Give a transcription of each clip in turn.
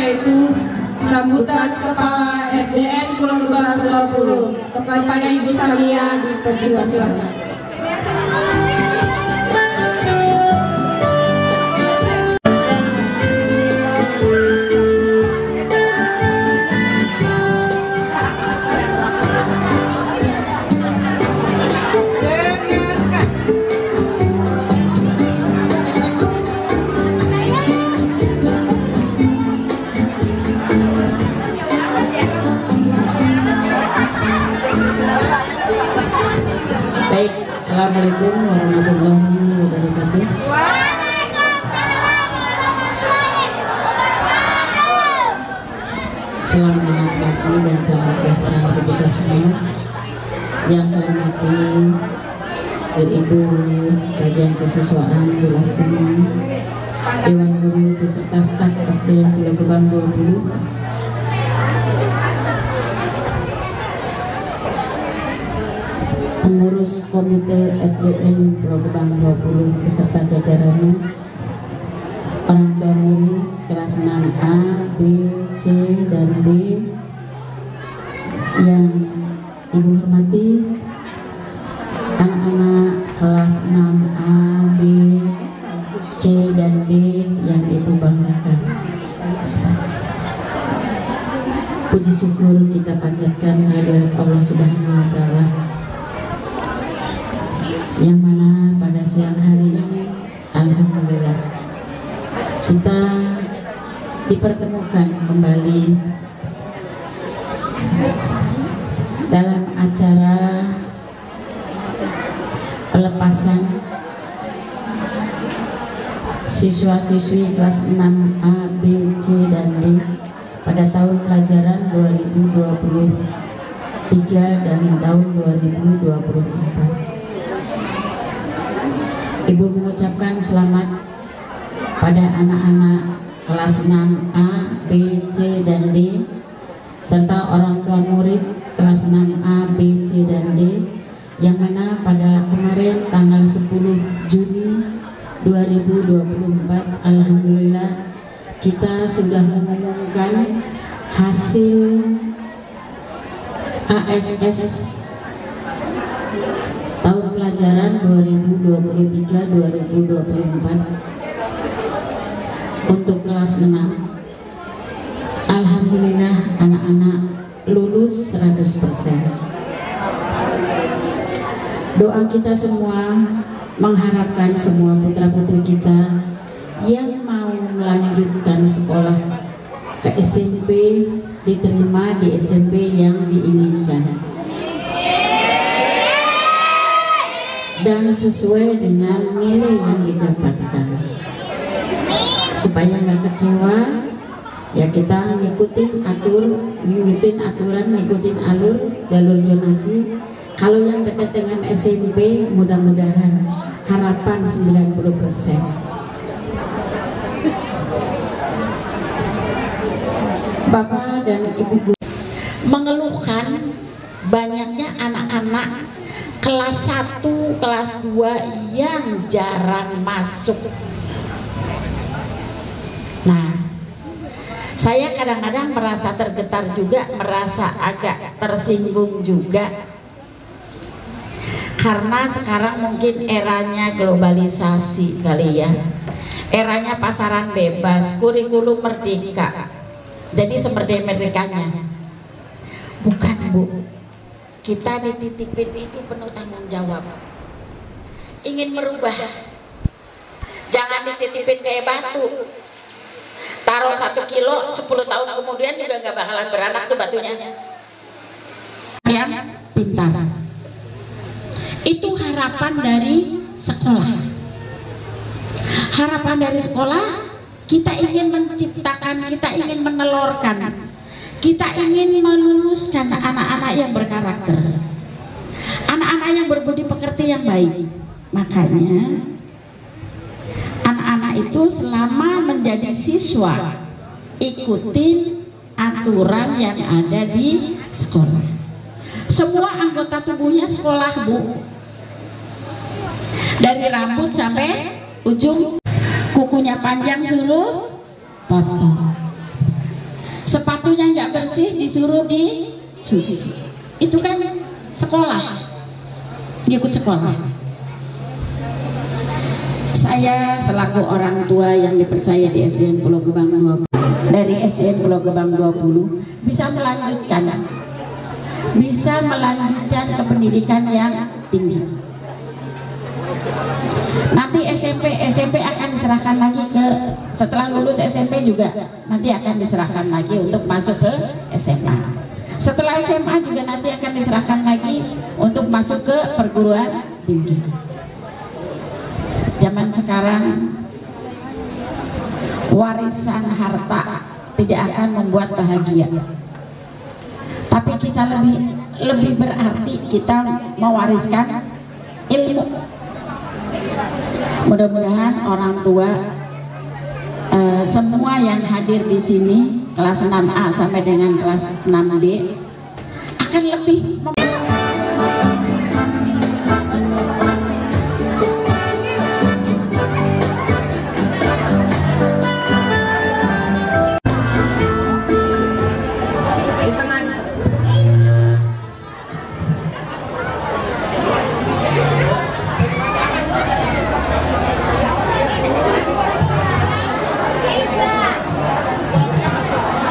yaitu sambutan Kepala SDN Pulau Gebang 20 kepada Ibu Samia dipersilakan. Assalamualaikum warahmatullahi wabarakatuh. Selamat pagi dan salam sejahtera bagi kita semua. Yang saya hormati Ibu Bagian Kesiswaan Bu Lastini, Dewan Guru beserta staf SDN Pulau Gebang 20, pengurus komite SDN Pulau Gebang 20 beserta jajarannya, orang tua murid kelas 6A, B, C, dan D yang Ibu hormati, anak-anak kelas 6A, B, C, dan D yang Ibu banggakan. Puji syukur kita panjatkan kehadirat Allah Subhanahu wa Ta'ala, yang mana pada siang hari ini alhamdulillah kita dipertemukan kembali dalam acara pelepasan siswa-siswi kelas 6A, B, C, dan D pada tahun pelajaran 2023 dan tahun 2024. Ibu mengucapkan selamat pada anak-anak kelas 6A, B, C, dan D serta orang tua murid kelas 6A, B, C, dan D yang mana pada kemarin tanggal 10 Juni 2024 alhamdulillah kita sudah mengumumkan hasil ASS tahun pelajaran 2023-2024 untuk kelas 6. Alhamdulillah anak-anak lulus 100%. Doa kita semua mengharapkan semua putra-putri kita yang mau melanjutkan sekolah ke SMP diterima di SMP yang diinginkan dan sesuai dengan nilai yang didapatkan. Supaya nggak kecewa, ya kita ngikutin aturan, ngikutin alur jalur zonasi. Kalau yang dekat dengan SMP, mudah-mudahan harapan 90%. Bapak dan Ibu mengeluhkan banyaknya anak-anak kelas 1, kelas 2 yang jarang masuk. Nah, saya kadang-kadang merasa tergetar juga, merasa agak tersinggung juga. Karena sekarang mungkin eranya globalisasi kali ya. Eranya pasaran bebas, kurikulum merdeka. Jadi seperti Amerikanya. Bukan, Bu. Kita dititipin itu penuh tanggung jawab. Ingin merubah, jangan dititipin kayak batu. Taruh 1 kilo, 10 tahun kemudian juga gak bakalan beranak tuh batunya. Yang pintar. Itu harapan dari sekolah. Harapan dari sekolah, kita ingin menciptakan, kita ingin menelurkan, kita ingin meluluskan anak-anak yang berkarakter, anak-anak yang berbudi pekerti yang baik. Makanya anak-anak itu selama menjadi siswa ikutin aturan yang ada di sekolah. Semua anggota tubuhnya sekolah, Bu. Dari rambut sampai ujung kukunya panjang suruh potong. bersih disuruh dicuci. Itu kan sekolah, ikut sekolah. Saya selaku orang tua yang dipercaya di SDN Pulau Gebang 20, dari SDN Pulau Gebang 20 bisa melanjutkan ke pendidikan yang tinggi. Nanti SMP akan diserahkan lagi ke, setelah lulus SMP juga nanti akan diserahkan lagi untuk masuk ke SMA. Setelah SMA juga nanti akan diserahkan lagi untuk masuk ke perguruan tinggi. Zaman sekarang warisan harta tidak akan membuat bahagia, tapi kita lebih berarti kita mewariskan ilmu. Mudah-mudahan orang tua semua yang hadir di sini kelas 6A sampai dengan kelas 6D akan lebih di tengah.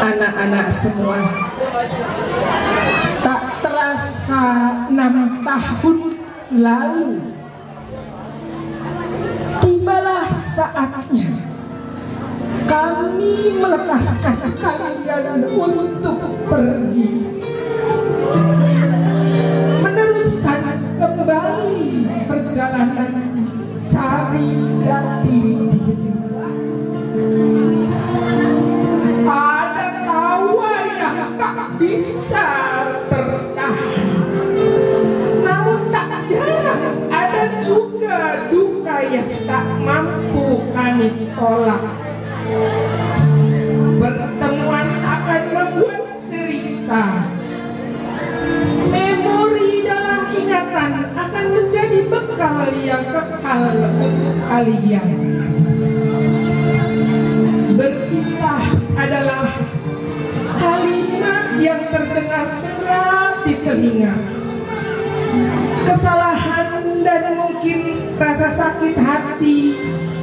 Anak-anak semua, tak terasa 6 tahun lalu tibalah saatnya kami melepaskan kalian untuk pergi, meneruskan kembali perjalanan cari jati diri. Ada tawa yang tak bisa tertahan, namun tak jarang ada juga duka yang tak mampu kami tolak. Pertemuan akan membuat cerita, memori dalam ingatan akan menjadi bekal yang kekal untuk kalian. Berpisah adalah kalimat yang terdengar berat di telinga. Kesalahan dan mungkin rasa sakit hati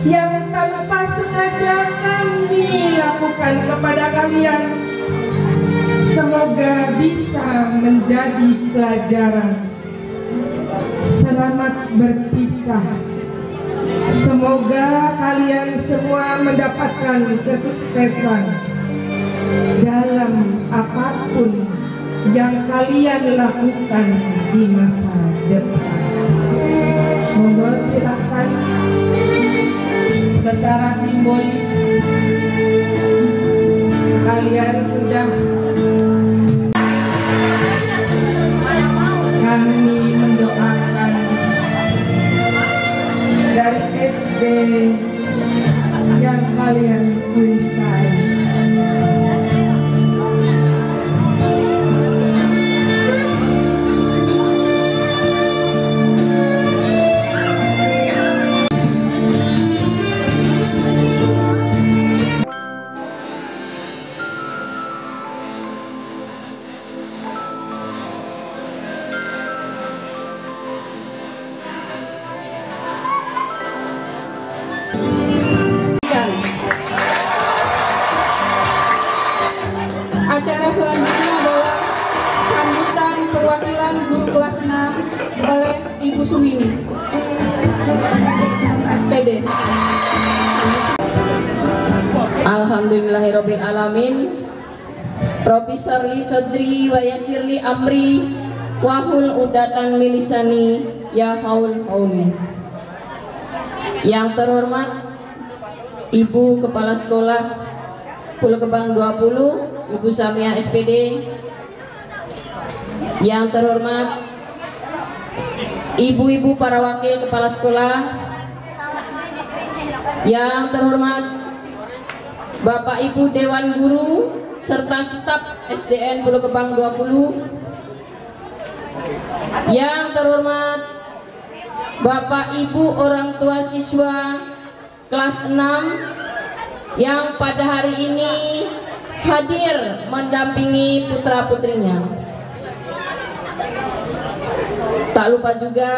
yang tanpa sengaja kami lakukan kepada kalian, semoga bisa menjadi pelajaran. Selamat berpisah. Semoga kalian semua mendapatkan kesuksesan dalam apapun yang kalian lakukan di masa depan. Monggo silakan secara simbolis kalian sudah kami mendoakan dari SD yang kalian cintai. Acara selanjutnya adalah sambutan perwakilan guru kelas 6 oleh Ibu Suwini, SPD. Alhamdulillahirabbil alamin. Rabbi shrahli sadri wa yassirli amri wahul udatan milisani ya haul hauli. Yang terhormat Ibu Kepala Sekolah Pulau Gebang 20, Ibu Samia SPD. Yang terhormat ibu-ibu para wakil kepala sekolah. Yang terhormat Bapak Ibu Dewan Guru serta staf SDN Pulau Gebang 20. Yang terhormat Bapak Ibu orang tua siswa kelas 6 yang pada hari ini hadir mendampingi putra-putrinya. Tak lupa juga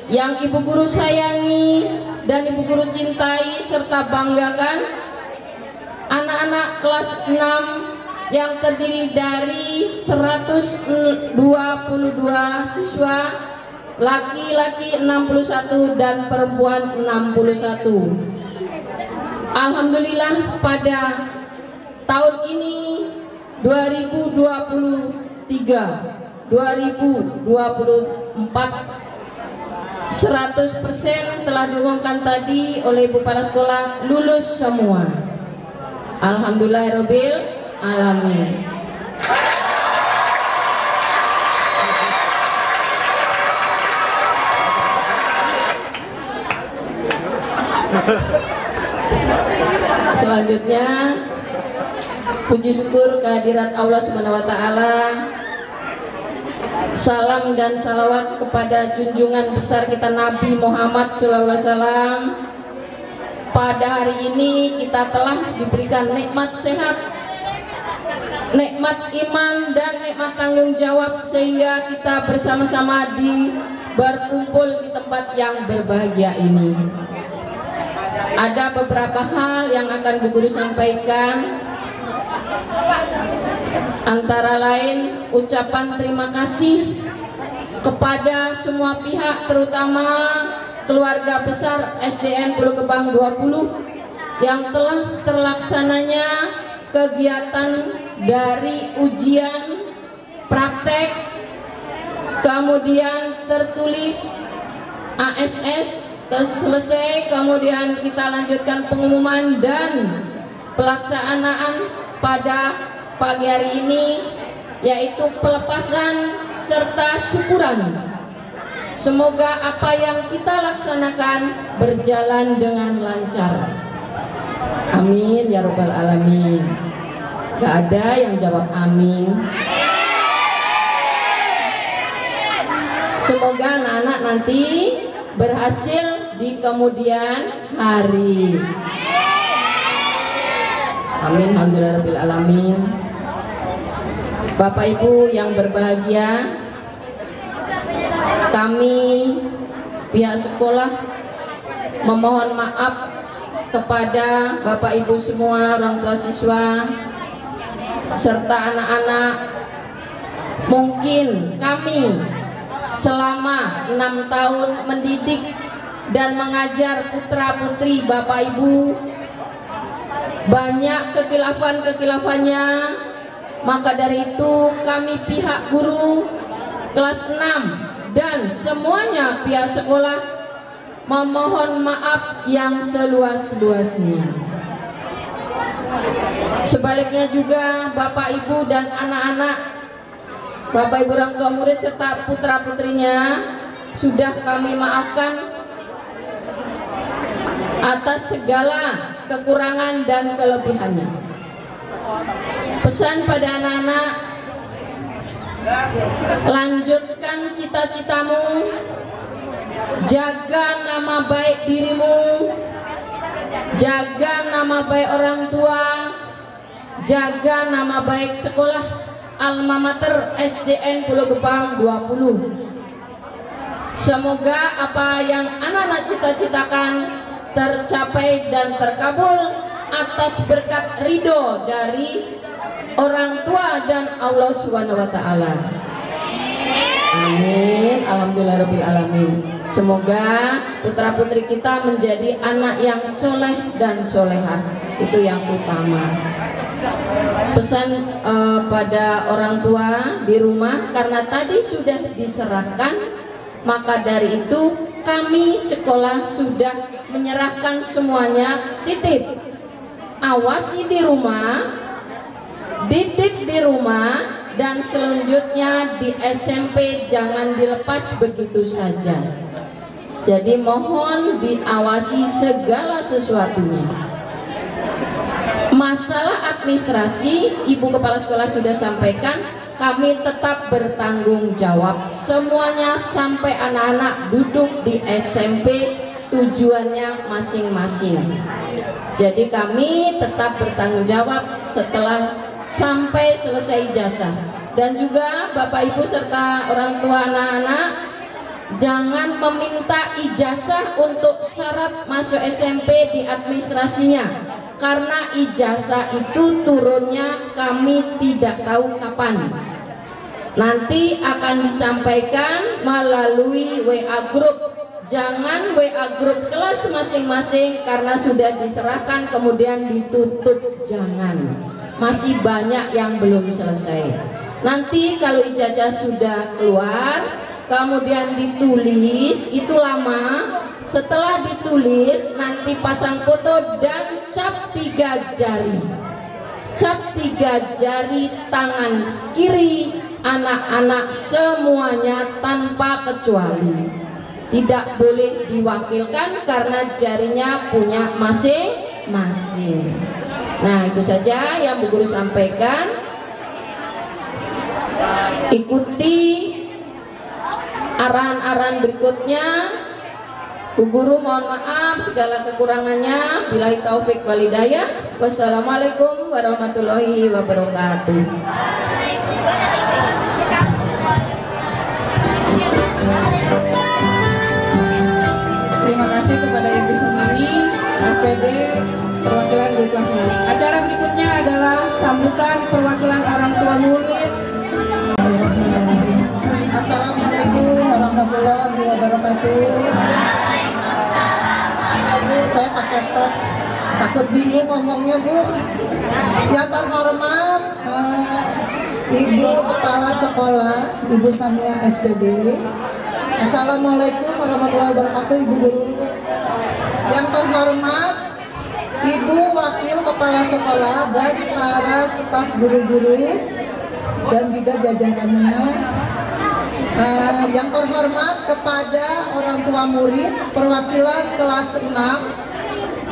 yang Ibu Guru sayangi dan Ibu Guru cintai serta banggakan, anak-anak kelas 6 yang terdiri dari 122 siswa, laki-laki 61 dan perempuan 61. Alhamdulillah pada tahun ini 2023-2024 100% telah diumumkan tadi oleh Ibu Kepala Sekolah lulus semua. Alhamdulillahirabbil alamin. Selanjutnya puji syukur kehadirat Allah Subhanahu wa taala. Salam dan salawat kepada junjungan besar kita Nabi Muhammad SAW. Pada hari ini kita telah diberikan nikmat sehat, nikmat iman dan nikmat tanggung jawab, sehingga kita bersama-sama berkumpul di tempat yang berbahagia ini. Ada beberapa hal yang akan Bu Guru sampaikan, antara lain ucapan terima kasih kepada semua pihak, terutama keluarga besar SDN Pulau Gebang 20 yang telah terlaksananya kegiatan dari ujian praktek, kemudian tertulis ASS selesai, kemudian kita lanjutkan pengumuman dan pelaksanaan pada pagi hari ini, yaitu pelepasan serta syukuran. Semoga apa yang kita laksanakan berjalan dengan lancar. Amin ya robbal alamin. Gak ada yang jawab amin. Semoga anak-anak nanti berhasil di kemudian hari. Amin, alhamdulillahirabbil alamin. Bapak Ibu yang berbahagia, kami pihak sekolah memohon maaf kepada Bapak Ibu semua, orang tua siswa serta anak-anak. Mungkin kami selama 6 tahun mendidik dan mengajar putra-putri Bapak Ibu banyak kekilafan-kekilafannya. Maka dari itu kami pihak guru kelas 6 dan semuanya pihak sekolah memohon maaf yang seluas-luasnya. Sebaliknya juga Bapak Ibu dan anak-anak, Bapak Ibu orang tua murid serta putra-putrinya sudah kami maafkan atas segala kekurangan dan kelebihannya. Pesan pada anak-anak, lanjutkan cita-citamu, jaga nama baik dirimu, jaga nama baik orang tua, jaga nama baik sekolah Alma Mater SDN Pulau Gebang 20. Semoga apa yang anak-anak cita-citakan tercapai dan terkabul atas berkat ridho dari orang tua dan Allah Subhanahu wa taala. Amin, alhamdulillahirabbil alamin. Semoga putra-putri kita menjadi anak yang soleh dan solehah, itu yang utama. Pesan pada orang tua di rumah, karena tadi sudah diserahkan, maka dari itu kami sekolah sudah menyerahkan semuanya. Titip, awasi di rumah, didik di rumah, dan selanjutnya di SMP jangan dilepas begitu saja. Jadi mohon diawasi segala sesuatunya. Masalah administrasi, Ibu Kepala Sekolah sudah sampaikan, kami tetap bertanggung jawab semuanya sampai anak-anak duduk di SMP tujuannya masing-masing. Jadi kami tetap bertanggung jawab setelah sampai selesai ijazah. Dan juga Bapak Ibu serta orang tua anak-anak, jangan meminta ijazah untuk syarat masuk SMP di administrasinya, karena ijazah itu turunnya kami tidak tahu kapan. Nanti akan disampaikan melalui WA group. Jangan WA grup kelas masing-masing karena sudah diserahkan kemudian ditutup, jangan. Masih banyak yang belum selesai. Nanti kalau ijazah sudah keluar kemudian ditulis, itu lama. Setelah ditulis nanti pasang foto dan cap 3 jari. Cap 3 jari tangan kiri anak-anak semuanya tanpa kecuali. Tidak boleh diwakilkan karena jarinya punya masing-masing. Nah, itu saja yang Bu Guru sampaikan. Ikuti arahan-arahan berikutnya. Bu Guru mohon maaf segala kekurangannya. Billahi taufik wal hidayah. Wassalamualaikum warahmatullahi wabarakatuh. Terima kasih kepada Ibu Sumini, SPD, perwakilan guru kelas 6. Acara berikutnya adalah sambutan perwakilan orang tua murid. Assalamualaikum warahmatullahi wabarakatuh. Bu, saya pakai teks, takut bingung ngomongnya Bu. Yang terhormat Ibu Kepala Sekolah, Ibu Samia SPD. Assalamualaikum warahmatullahi wabarakatuh, Ibu Guru. Yang terhormat Ibu Wakil Kepala Sekolah dan para staf guru-guru dan juga jajarannya. Yang terhormat kepada orang tua murid perwakilan kelas 6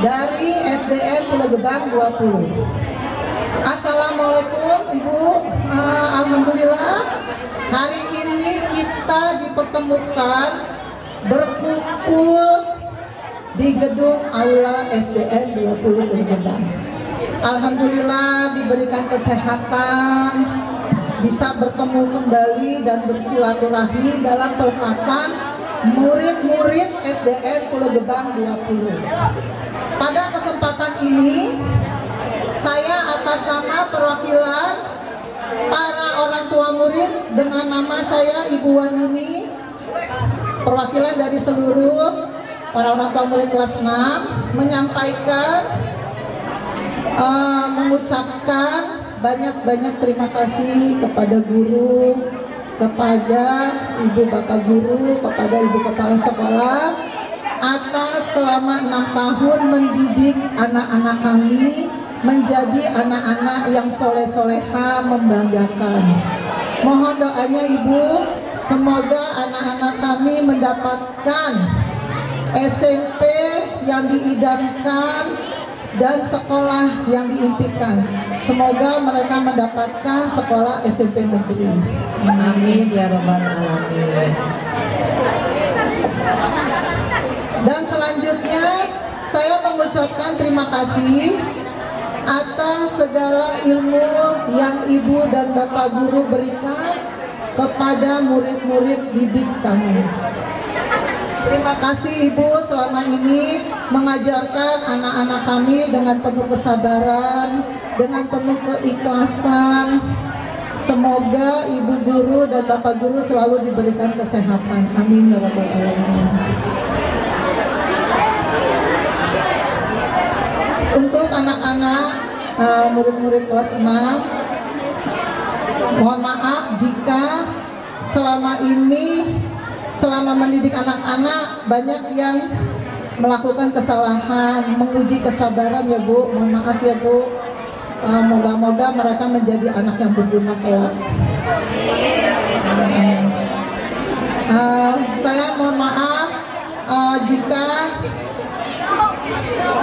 dari SDN Pulau Gebang 20. Assalamualaikum Ibu. Alhamdulillah hari ini kita dipertemukan berkumpul di gedung aula SDN 20 Pulau Gebang. Alhamdulillah diberikan kesehatan, bisa bertemu kembali dan bersilaturahmi dalam pelepasan murid-murid SDN Pulau Gebang 20. Pada kesempatan ini saya atas nama perwakilan para orang tua murid dengan nama saya Ibu Wanuni, perwakilan dari seluruh para orang tua murid kelas 6 menyampaikan mengucapkan banyak-banyak terima kasih kepada guru, kepada ibu bapak guru, kepada ibu kepala sekolah atas selama 6 tahun mendidik anak-anak kami menjadi anak-anak yang soleh-soleha membanggakan. Mohon doanya Ibu, semoga anak-anak kami mendapatkan SMP yang diidamkan dan sekolah yang diimpikan. Semoga mereka mendapatkan sekolah SMP negeri. Amin ya rabbal alamin. Dan selanjutnya saya mengucapkan terima kasih atas segala ilmu yang Ibu dan Bapak Guru berikan kepada murid-murid didik kami. Terima kasih Ibu selama ini mengajarkan anak-anak kami dengan penuh kesabaran, dengan penuh keikhlasan. Semoga Ibu Guru dan Bapak Guru selalu diberikan kesehatan. Amin ya rabbal alamin. Untuk anak-anak murid-murid kelas 6, mohon maaf jika selama ini, selama mendidik anak-anak banyak yang melakukan kesalahan, menguji kesabaran ya Bu. Mohon maaf ya Bu. Moga-moga mereka menjadi anak yang berguna kelak. Saya mohon maaf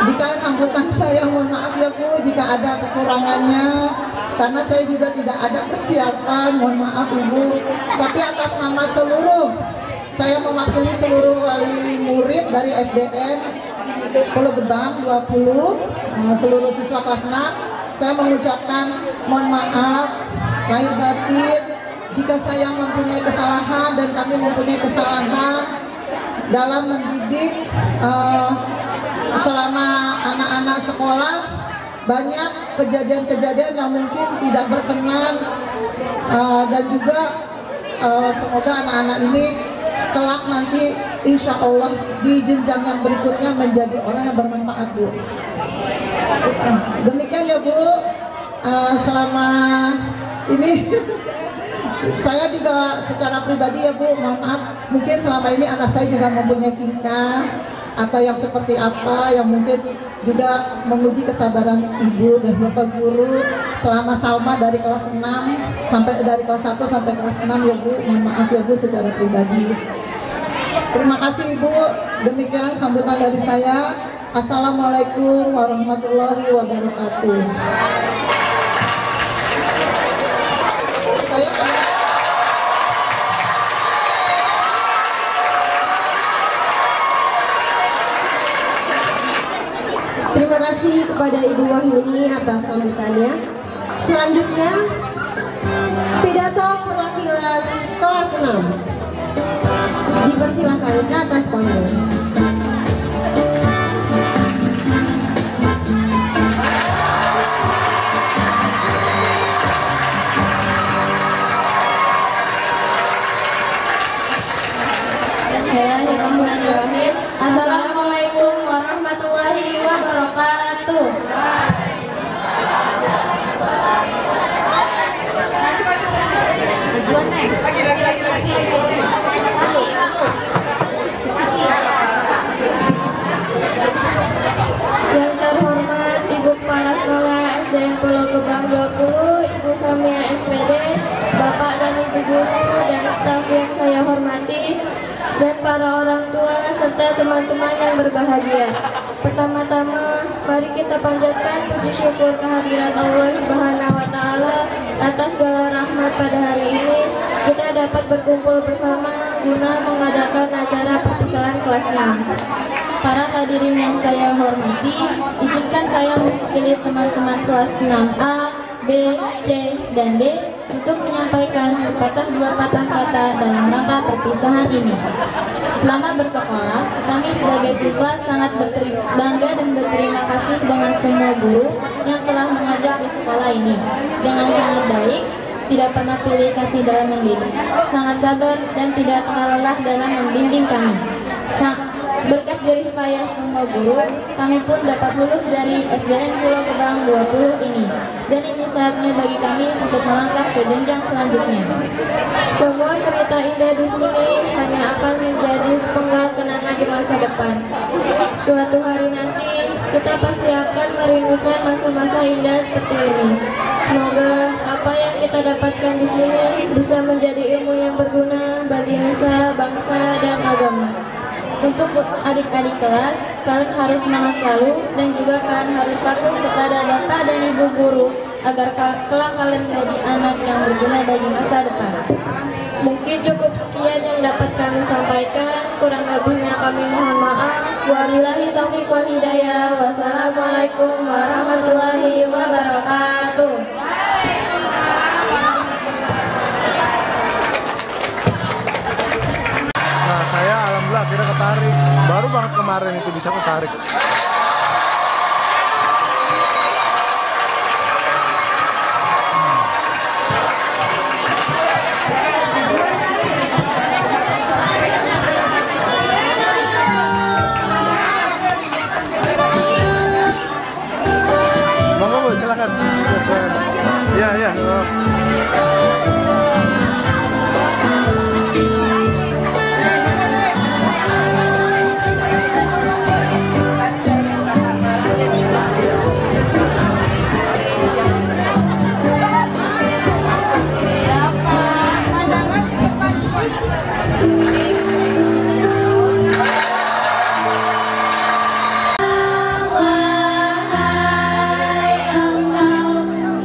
jika sambutan saya, mohon maaf ya Bu jika ada kekurangannya, karena saya juga tidak ada persiapan, mohon maaf Ibu. Tapi atas nama seluruh saya mewakili seluruh wali murid dari SDN Pulau Gebang 20, seluruh siswa kelas 6. Saya mengucapkan mohon maaf lahir batin jika saya mempunyai kesalahan dan kami mempunyai kesalahan dalam mendidik selama anak-anak sekolah. Banyak kejadian-kejadian yang mungkin tidak berkenan, dan juga semoga anak-anak ini kelak nanti insya Allah di jenjang yang berikutnya menjadi orang yang bermanfaat, Bu. Demikian ya, Bu. Selama ini saya juga secara pribadi ya, Bu, mohon maaf, mungkin selama ini anak saya juga mempunyai tingkah atau yang seperti apa yang mungkin juga menguji kesabaran ibu dan bapak guru selama Salma dari kelas 6 sampai dari kelas 1 sampai kelas 6 ya, Bu. Mohon maaf ya, Bu, secara pribadi. Terima kasih, Ibu. Demikian sambutan dari saya. Assalamualaikum warahmatullahi wabarakatuh. Terima kasih kepada Ibu Wahyuni atas sambutannya. Selanjutnya pidato perwakilan kelas 6. Dipersilakan ke atas panggung. Bismillahirrahmanirrahim. Assalamualaikum warahmatullahi wabarakatuh. Yang terhormat Ibu Kepala Sekolah SDN Pulau Gebang 20, Ibu Samia SPD, Bapak dan Ibu Guru dan staf yang saya hormati, dan para orang tua serta teman-teman yang berbahagia. Pertama-tama, mari kita panjatkan puji syukur kehadirat Allah Subhanahu wa Ta'ala atas segala rahmat pada hari ini. Kita dapat berkumpul bersama guna mengadakan acara perpisahan kelas 6. Para hadirin yang saya hormati, izinkan saya mewakili teman-teman kelas 6A, B, C, dan D untuk menyampaikan sepatah dua patah kata dalam rangka perpisahan ini. Selama bersekolah, kami sebagai siswa sangat bangga dan berterima kasih dengan semua guru yang telah mengajar di sekolah ini dengan sangat baik, tidak pernah pilih kasih dalam mendidik, sangat sabar dan tidak pernah lelah dalam membimbing kami. Berkat jerih payah semua guru, kami pun dapat lulus dari SDN Pulau Gebang 20 ini. Dan ini saatnya bagi kami untuk melangkah ke jenjang selanjutnya. Semua cerita indah di sini hanya akan menjadi sepenggal kenangan di masa depan. Suatu hari nanti, kita pasti akan merindukan masa-masa indah seperti ini. Semoga apa yang kita dapatkan di sini bisa menjadi ilmu yang berguna bagi nusa, bangsa, dan agama. Untuk adik-adik kelas, kalian harus semangat selalu dan juga kalian harus patuh kepada bapak dan ibu guru agar kelak kalian menjadi anak yang berguna bagi masa depan. Mungkin cukup sekian yang dapat kami sampaikan, kurang lebihnya kami mohon maaf. Wabillahi taufiq wal hidayah. Wassalamualaikum warahmatullahi wabarakatuh. Nah, saya alhamdulillah akhirnya ketarik. Baru banget kemarin itu bisa ketarik. Monggo Bu, silakan. Iya, iya.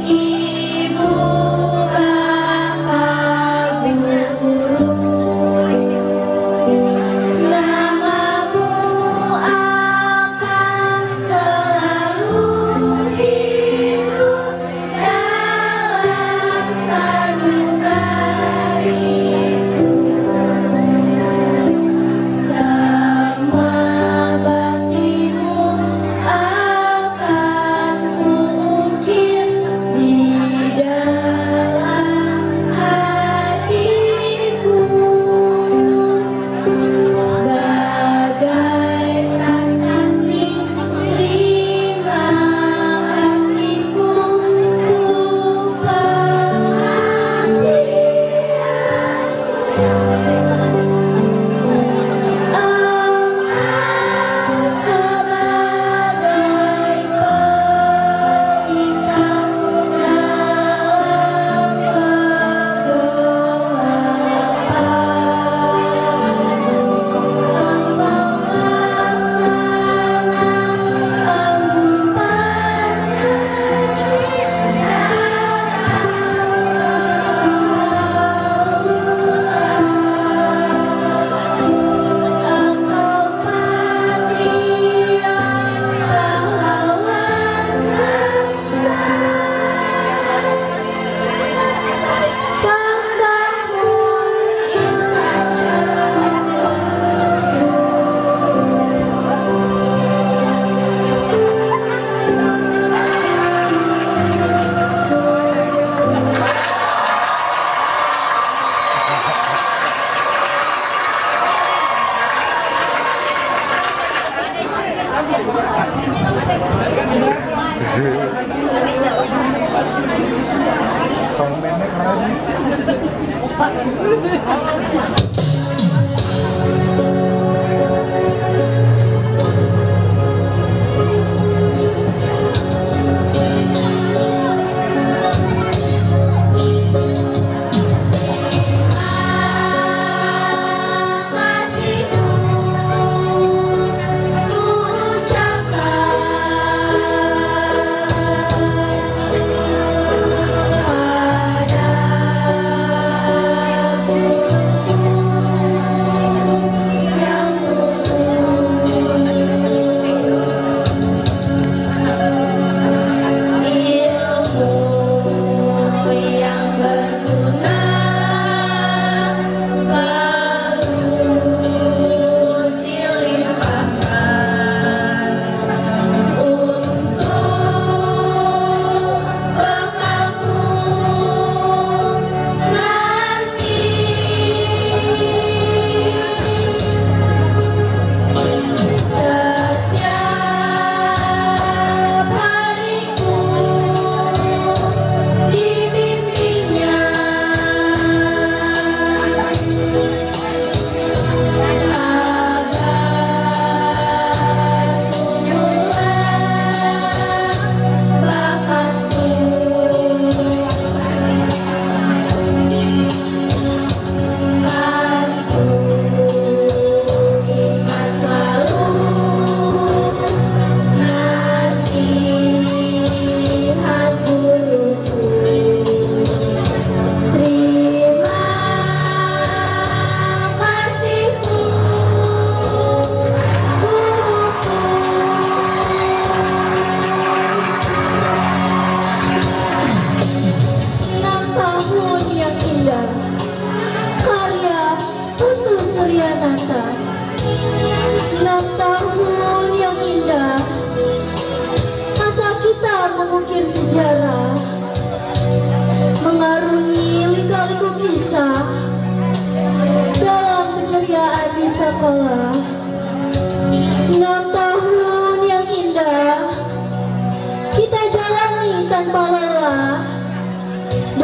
Ibu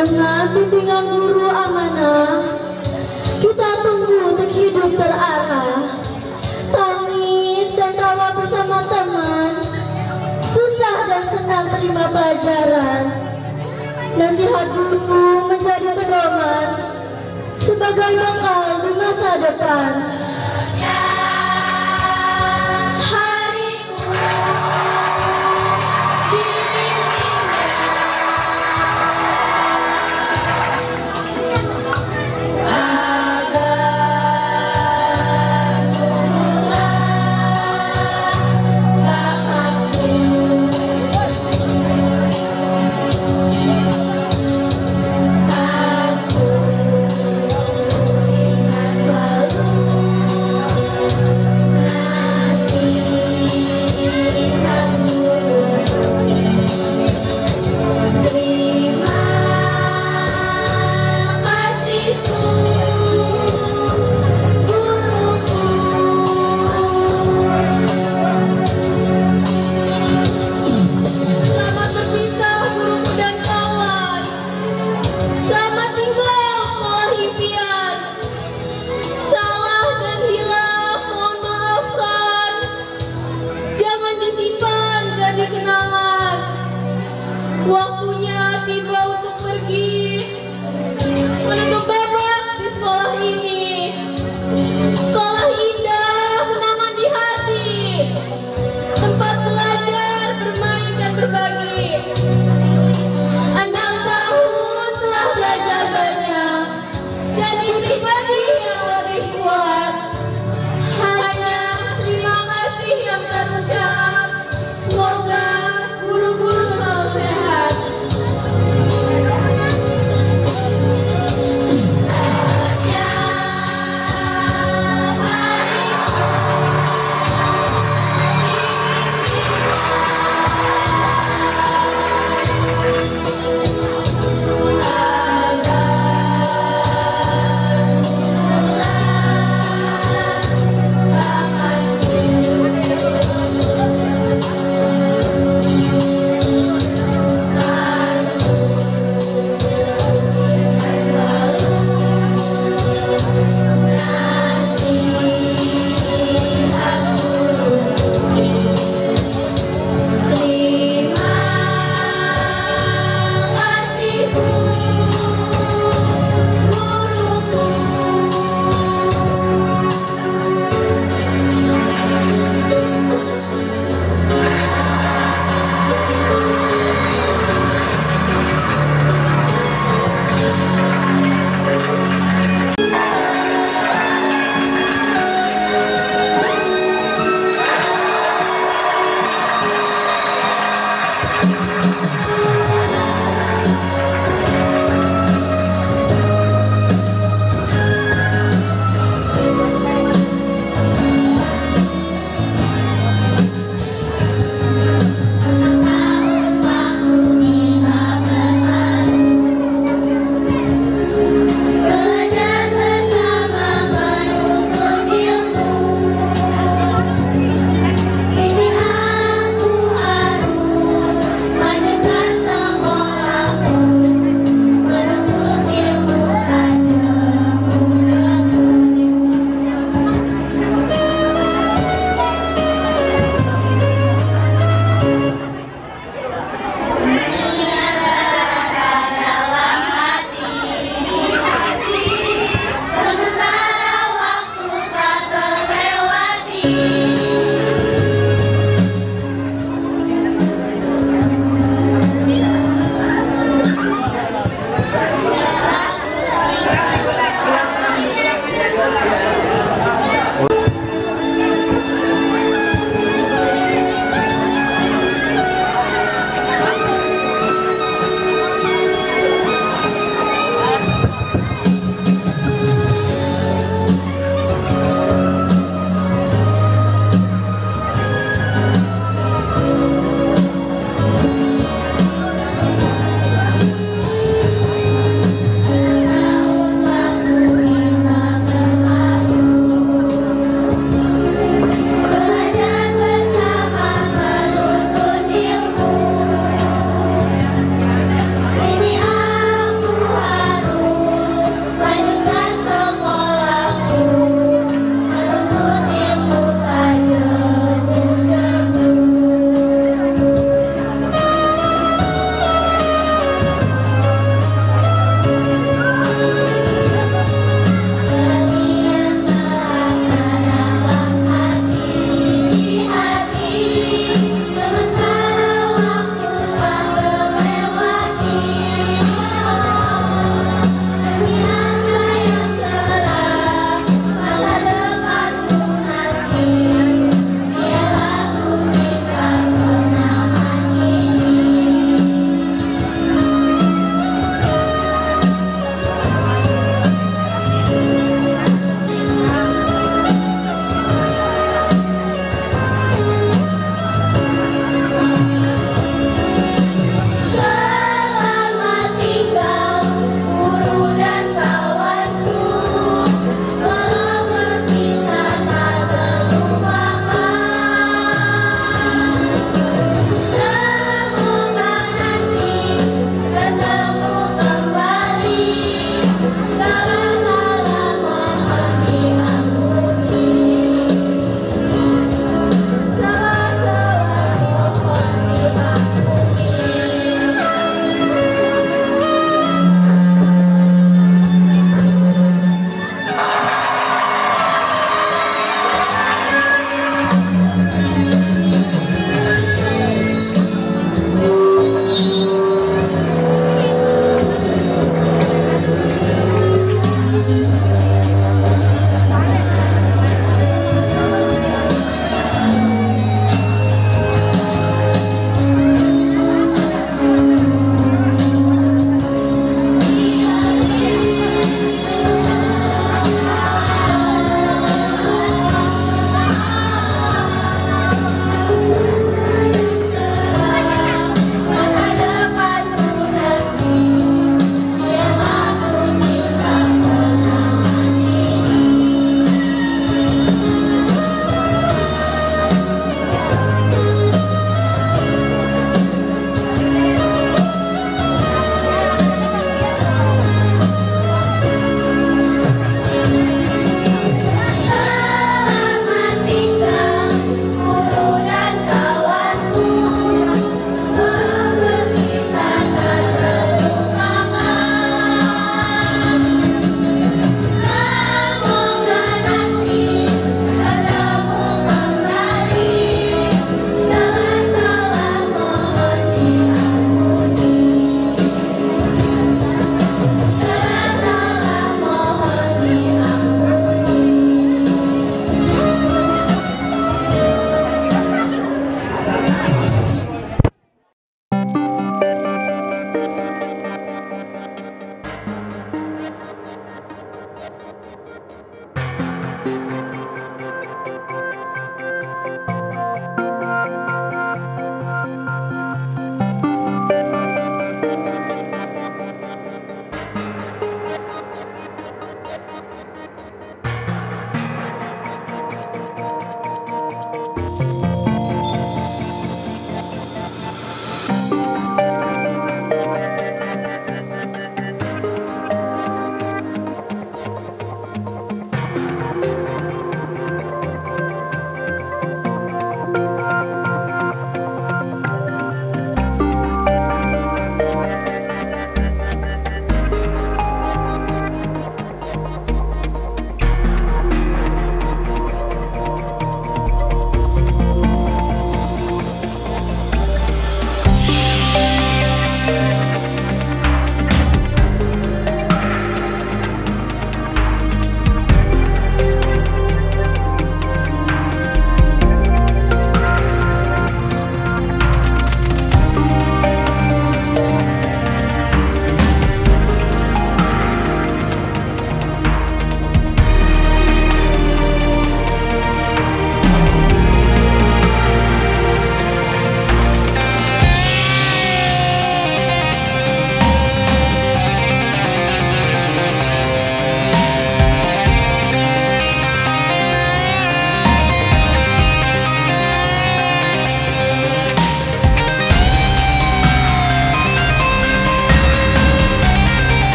Dengan bimbingan guru amanah, kita tunggu untuk hidup terarah. Tangis dan tawa bersama teman, susah dan senang terima pelajaran. Nasihat guru menjadi pedoman sebagai bekal di masa depan. Waktunya tiba untuk pergi, menutup babak di sekolah ini. Sekolah indah, kenangan di hati, tempat belajar, bermain dan berbagi. 6 tahun telah belajar banyak, jadi pribadi yang lebih kuat. Hanya terima kasih yang terucap. Semoga guru-guru selalu sehat.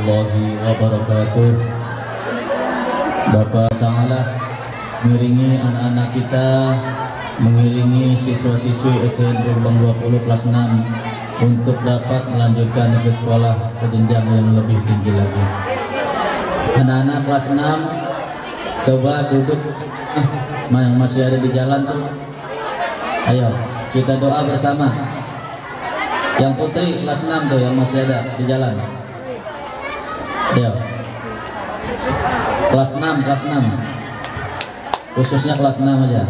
warahmatullahi wabarakatuh. Bapak Ta'ala mengiringi anak-anak kita, mengiringi siswa-siswi SDN Gerbang 20 kelas 6 untuk dapat melanjutkan ke sekolah ke jenjang yang lebih tinggi lagi. Anak-anak kelas 6 coba duduk yang masih ada di jalan tuh. Ayo kita doa bersama. Yang putri kelas 6 tuh yang masih ada di jalan. Ayo. Kelas 6. Khususnya kelas 6 aja. Ya.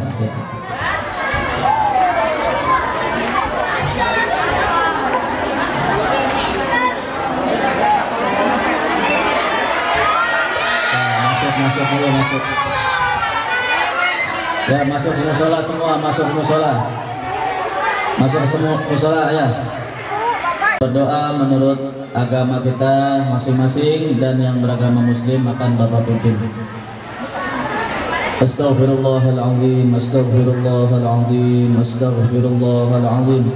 Masuk dulu, masuk. Ya, masuk ke musola semua, masuk ke musola. Masuk semua musola ya. Berdoa menurut agama kita masing-masing, dan yang beragama muslim akan Bapak pimpin. Astaghfirullahaladzim, astaghfirullahaladzim, astaghfirullahaladzim.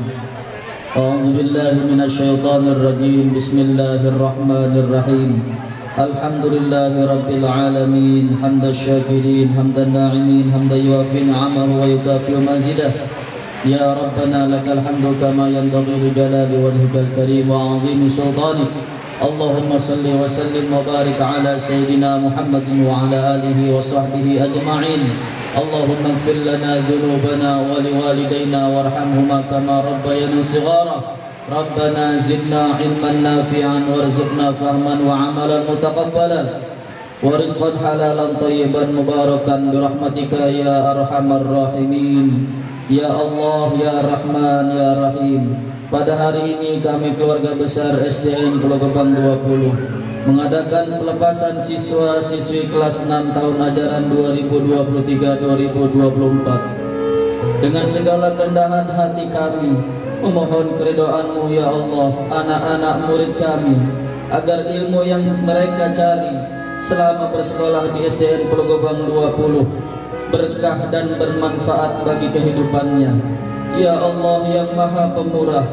A'udzu billahi minasyaitonir rajim. Bismillahirrahmanirrahim. Alhamdulillahi rabbil alamin, hamdan syakirin, hamdan na'imin, hamdan yuafi ni'amahu wa yukafi mazidah. Ya Rabbana lakal hamdu kama yanbaghi li jalali wajhikal karim wa 'azimi sultanik. Allahumma salli wa sallim wa barik ala sayyidina Muhammadin wa ala alihi wa sahbihi ajma'in. Allahumma ighfir lana dhunubana wa liwalidayna warhamhuma kama rabbayana shighara. Rabbana zidna ilman nafi'an warzuqna fahman wa amalan mutaqabbalan wa rizqan halalan tayyiban mubarakan birahmatika ya arhamar rahimin. Ya Allah, ya Rahman, ya Rahim. Pada hari ini kami keluarga besar SDN Pulau Gebang 20 mengadakan pelepasan siswa-siswi kelas 6 tahun ajaran 2023-2024. Dengan segala kerendahan hati kami memohon keridhaan-Mu ya Allah, anak-anak murid kami, agar ilmu yang mereka cari selama bersekolah di SDN Pulau Gebang 20 berkah dan bermanfaat bagi kehidupannya. Ya Allah yang Maha Pemurah,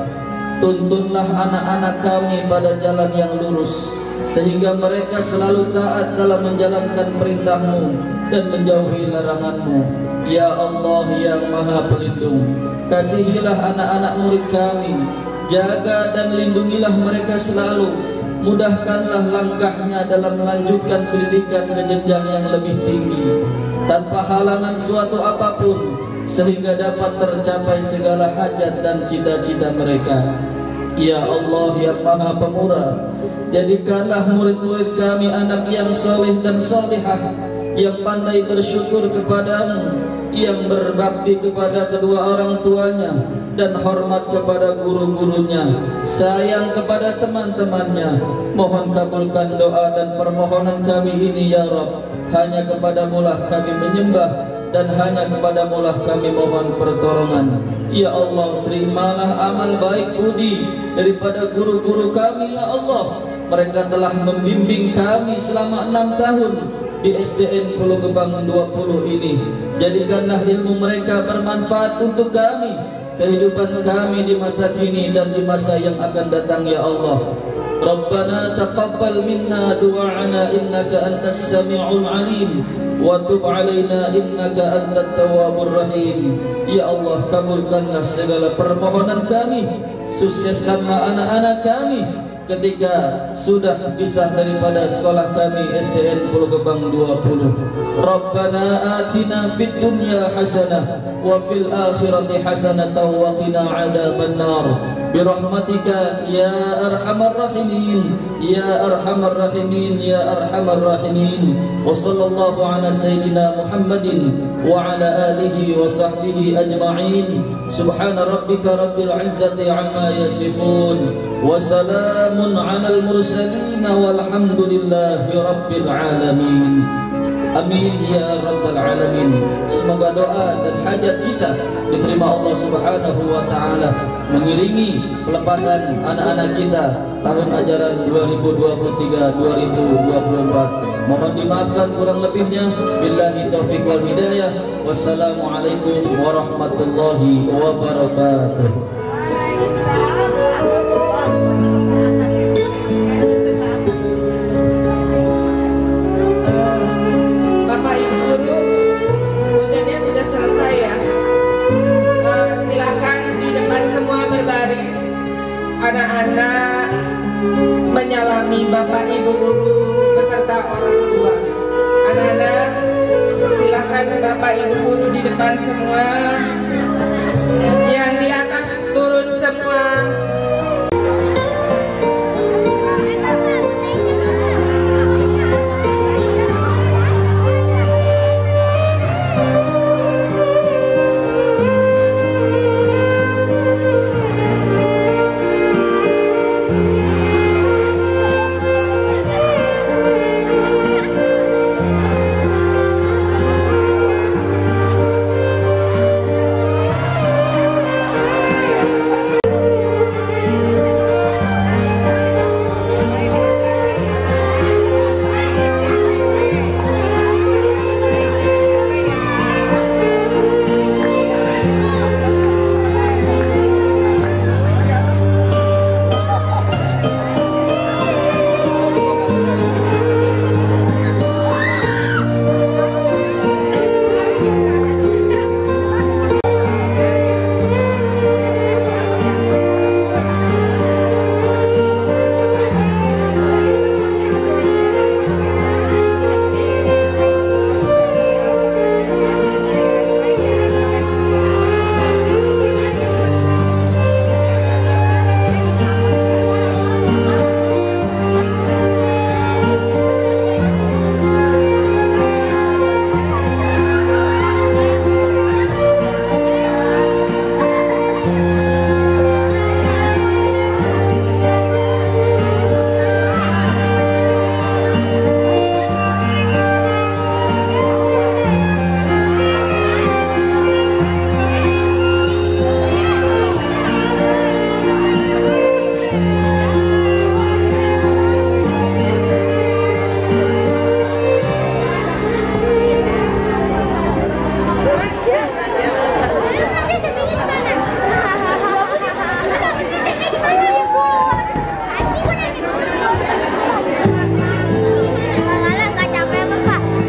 tuntunlah anak-anak kami pada jalan yang lurus, sehingga mereka selalu taat dalam menjalankan perintah-Mu dan menjauhi larangan-Mu. Ya Allah yang Maha Pelindung, kasihilah anak-anak murid kami, jaga dan lindungilah mereka selalu, mudahkanlah langkahnya dalam melanjutkan pendidikan ke jenjang yang lebih tinggi tanpa halangan suatu apapun, sehingga dapat tercapai segala hajat dan cita-cita mereka. Ya Allah yang Maha Pemurah, jadikanlah murid-murid kami anak yang soleh dan solehah, yang pandai bersyukur kepadamu, yang berbakti kepada kedua orang tuanya, dan hormat kepada guru-gurunya, sayang kepada teman-temannya. Mohon kabulkan doa dan permohonan kami ini ya Rabb. Hanya kepadamu-lah kami menyembah, dan hanya kepadamu-lah kami mohon pertolongan. Ya Allah, terimalah amal baik budi daripada guru-guru kami ya Allah. Mereka telah membimbing kami selama 6 tahun di SDN Pulau Gebang 20 ini. Jadikanlah ilmu mereka bermanfaat untuk kami, kehidupan kami di masa kini dan di masa yang akan datang ya Allah. Rabbana taqabbal minna du'ana innaka antas sami'ul alim wa tub alaina innaka antat tawwabur rahim. Ya Allah, kabulkanlah segala permohonan kami, sukseskanlah anak-anak kami ketika sudah pisah daripada sekolah kami SDN Pulau Gebang 20. Rabbana atina fid dunya hasanah wa fil akhirati hasanatan wa qina adzabannar birahmatika ya arhamar rahimin ya arhamar rahimin ya arhamar rahimin. Wa sallallahu ala sayyidina Muhammadin wa ala alihi wa sahbihi ajma'in. Subhana rabbika rabbil izzati amma yasifun wa salamun alal mursalin walhamdulillahi rabbil alamin. Amin ya rabbal alamin. Semoga doa dan hajat kita diterima Allah Subhanahu wa taala, mengiringi pelepasan anak-anak kita tahun ajaran 2023-2024. Mohon dimaafkan kurang lebihnya. Billahi taufiq wal hidayah. Wassalamualaikum warahmatullahi wabarakatuh. berbaris, anak-anak menyalami Bapak Ibu guru beserta orang tua. Anak-anak, silakan Bapak Ibu guru di depan semua. Yang di atas turun semua.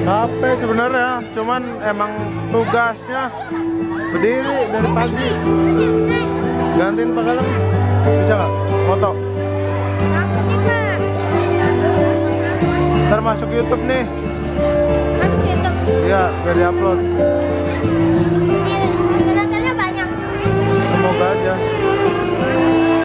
Capek sebenarnya, cuman emang tugasnya berdiri dari pagi. Gantiin Pak Galang, bisa nggak? Foto. Ntar masuk YouTube nih. Masuk YouTube. Iya, biar diupload. Penontonnya banyak. Semoga aja.